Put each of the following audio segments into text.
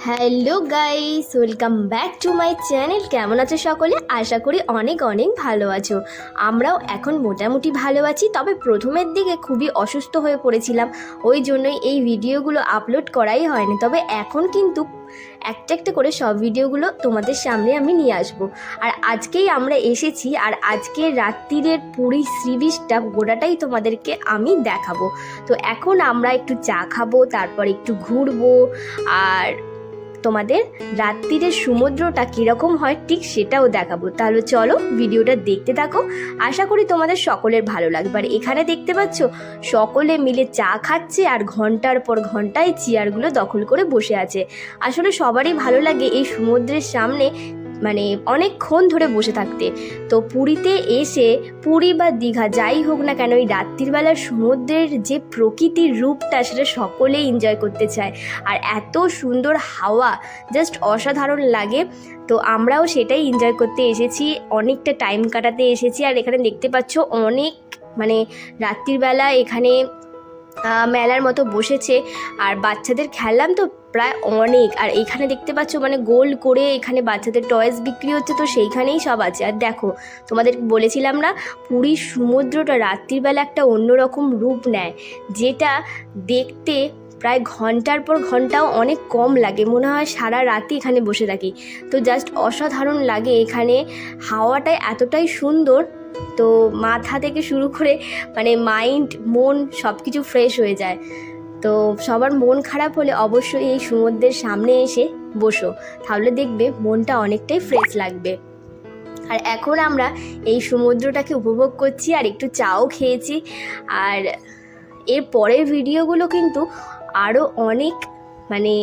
Hello guys, welcome back to my channel. কেমন আছো সকলে? আশা করি অনেক অনেক ভালো আছো। আমরাও এখন মোটামুটি ভালো আছি, তবে প্রথমের দিকে খুবই অসুস্থ হয়ে পড়েছিলাম, ওই জন্যই এই ভিডিওগুলো আপলোড করাই হয়নি। তবে এখন কিন্তু একটা একটা করে সব ভিডিওগুলো তোমাদের সামনে আমি নিয়ে আসব। আর আজকেই আমরা এসেছি, আর আজকে রাত্রিরের পুরী সি বিচটা গোটাটাই তোমাদেরকে আমি দেখাবো। তো এখন আমরা একটু চা খাবো, তারপর একটু ঘুরবো, আর তোমাদের রাত্রিরের সমুদ্রটা কীরকম হয় ঠিক সেটাও দেখাবো। তাহলে চলো ভিডিওটা দেখতে থাকো, আশা করি তোমাদের সকলের ভালো লাগবে। আর এখানে দেখতে পাচ্ছ সকলে মিলে চা খাচ্ছে, আর ঘন্টার পর ঘন্টায় চেয়ারগুলো দখল করে বসে আছে। আসলে সবারই ভালো লাগে এই সমুদ্রের সামনে মানে অনেকক্ষণ ধরে বসে থাকতে। তো পুরীতে এসে, পুরী বা দীঘা যাই হোক না কেন, এই রাত্রিবেলার সমুদ্রের যে প্রকৃতির রূপটা সেটা সকলেই এনজয় করতে চায়। আর এত সুন্দর হাওয়া, জাস্ট অসাধারণ লাগে। তো আমরাও সেটাই এনজয় করতে এসেছি, অনেকটা টাইম কাটাতে এসেছি। আর এখানে দেখতে পাচ্ছ অনেক মানে রাত্রিবেলা এখানে মেলার মতো বসেছে, আর বাচ্চাদের খেললাম তো প্রায় অনেক। আর এখানে দেখতে পাচ্ছ মানে গোল করে এখানে বাচ্চাদের টয়েস বিক্রি হচ্ছে, তো সেইখানেই সব আছে। আর দেখো, তোমাদের বলেছিলাম না, পুরীর সমুদ্রটা রাত্রিবেলা একটা অন্যরকম রূপ নেয়, যেটা দেখতে প্রায় ঘন্টার পর ঘন্টাও অনেক কম লাগে, মনে হয় সারা রাতই এখানে বসে থাকি। তো জাস্ট অসাধারণ লাগে এখানে, হাওয়াটাই এতটাই সুন্দর। তো মাথা থেকে শুরু করে মানে মাইন্ড, মন সব কিছু ফ্রেশ হয়ে যায়। তো সবার মন খারাপ হলে অবশ্যই এই সমুদ্রের সামনে এসে বসো, তাহলে দেখবে মনটা অনেকটাই ফ্রেশ লাগবে। আর এখন আমরা এই সমুদ্রটাকে উপভোগ করছি, আর একটু চাও খেয়েছি। আর এর পরের ভিডিওগুলো কিন্তু আরও অনেক মানে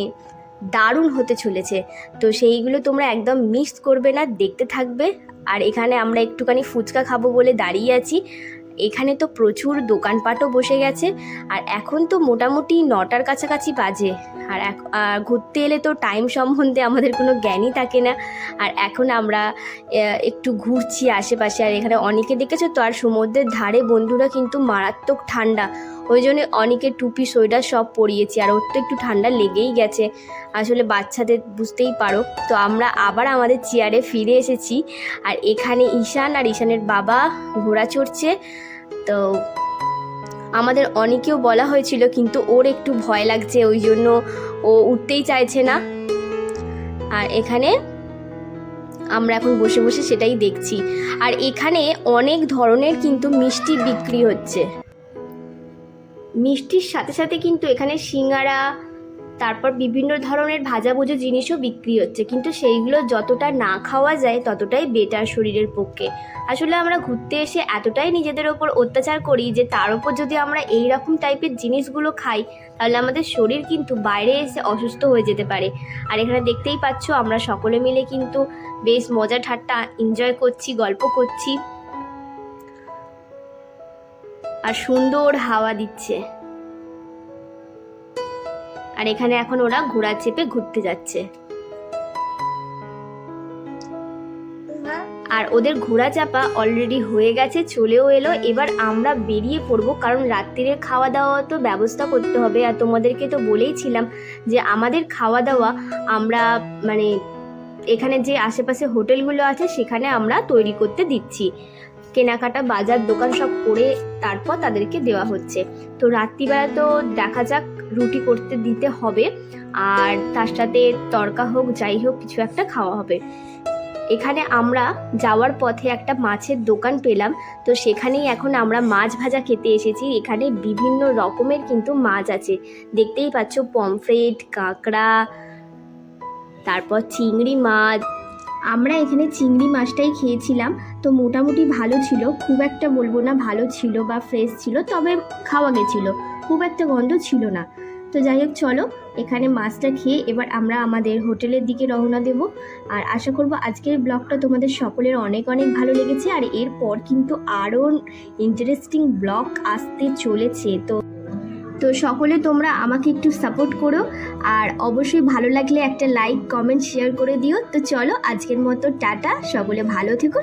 দারুণ হতে চলেছে, তো সেইগুলো তোমরা একদম মিস করবে না, দেখতে থাকবে। আর এখানে আমরা একটুখানি ফুচকা খাবো বলে দাঁড়িয়ে আছি। এখানে তো প্রচুর দোকানপাটও বসে গেছে, আর এখন তো মোটামুটি 9টার কাছাকাছি বাজে। আর ঘুরতে এলে তো টাইম সম্বন্ধে আমাদের কোনো জ্ঞানই থাকে না। আর এখন আমরা একটু ঘুরছি আশেপাশে। আর এখানে অনেকে দেখেছো তো, আর সমুদ্রের ধারে বন্ধুরা কিন্তু মারাত্মক ঠান্ডা, ওই জন্য অনেকে টুপি সোয়েটার সব পরিয়েছি। আর ওর তো একটু ঠান্ডা লেগেই গেছে, আসলে বাচ্চাদের বুঝতেই পারো। তো আমরা আবার আমাদের চেয়ারে ফিরে এসেছি, আর এখানে ঈশান আর ঈশানের বাবা ঘোড়া চড়ছে। তো আমাদের অনেকেও বলা হয়েছিল, কিন্তু ওর একটু ভয় লাগছে, ওই জন্য ও উঠতেই চাইছে না। আর এখানে আমরা এখন বসে বসে সেটাই দেখছি। আর এখানে অনেক ধরনের কিন্তু মিষ্টি বিক্রি হচ্ছে, মিষ্টির সাথে সাথে কিন্তু এখানে সিঙ্গারা, তারপর বিভিন্ন ধরনের ভাজাভুজো জিনিসও বিক্রি হচ্ছে, কিন্তু সেইগুলো যতটা না খাওয়া যায় ততটাই বেটার শরীরের পক্ষে। আসলে আমরা ঘুরতে এসে এতটাই নিজেদের ওপর অত্যাচার করি যে তার উপর যদি আমরা এই রকম টাইপের জিনিসগুলো খাই, তাহলে আমাদের শরীর কিন্তু বাইরে এসে অসুস্থ হয়ে যেতে পারে। আর এখানে দেখতেই পাচ্ছ আমরা সকলে মিলে কিন্তু বেশ মজা ঠাট্টা এনজয় করছি, গল্প করছি, আর সুন্দর হাওয়া দিচ্ছে। আর এখানে এখন ওরা ঘোড়া চেপে ঘুরতে যাচ্ছে, আর ওদের ঘোড়া চাপা অলরেডি হয়ে গেছে, চলেও এলো। এবার আমরা বেরিয়ে পড়বো, কারণ রাত্রিরের খাওয়া দাওয়া তো ব্যবস্থা করতে হবে। আর তোমাদেরকে তো বলেইছিলাম যে আমাদের খাওয়া দাওয়া আমরা মানে এখানে যে আশেপাশে হোটেলগুলো আছে সেখানে আমরা তৈরি করতে দিচ্ছি, কেনাকাটা বাজার দোকান সব করে তারপর তাদেরকে দেওয়া হচ্ছে। তো রাত্রিবেলা তো দেখা যাক, রুটি করতে দিতে হবে, আর তার সাথে তড়কা হোক যাই হোক কিছু একটা খাওয়া হবে। এখানে আমরা যাওয়ার পথে একটা মাছের দোকান পেলাম, তো সেখানেই এখন আমরা মাছ ভাজা খেতে এসেছি। এখানে বিভিন্ন রকমের কিন্তু মাছ আছে, দেখতেই পাচ্ছ, পমফ্রেট, কাঁকড়া, তারপর চিংড়ি মাছ। আমরা এখানে চিংড়ি মাছটাই খেয়েছিলাম, তো মোটামুটি ভালো ছিল, খুব একটা বলবো না ভালো ছিল বা ফ্রেশ ছিল, তবে খাওয়া গেছিলো, খুব একটা গন্ধ ছিল না। তো যাই হোক, চলো এখানে মাছটা খেয়ে এবার আমরা আমাদের হোটেলের দিকে রওনা দেব। আর আশা করব আজকের ব্লগটা তোমাদের সকলের অনেক অনেক ভালো লেগেছে। আর এরপর কিন্তু আরও ইন্টারেস্টিং ব্লগ আসতে চলেছে। তো তো সকলে তোমরা আমাকে একটু সাপোর্ট করো, আর অবশ্যই ভালো লাগলে একটা লাইক কমেন্ট শেয়ার করে দিও। তো চলো আজকের মতো টাটা, সকলে ভালো থেকো।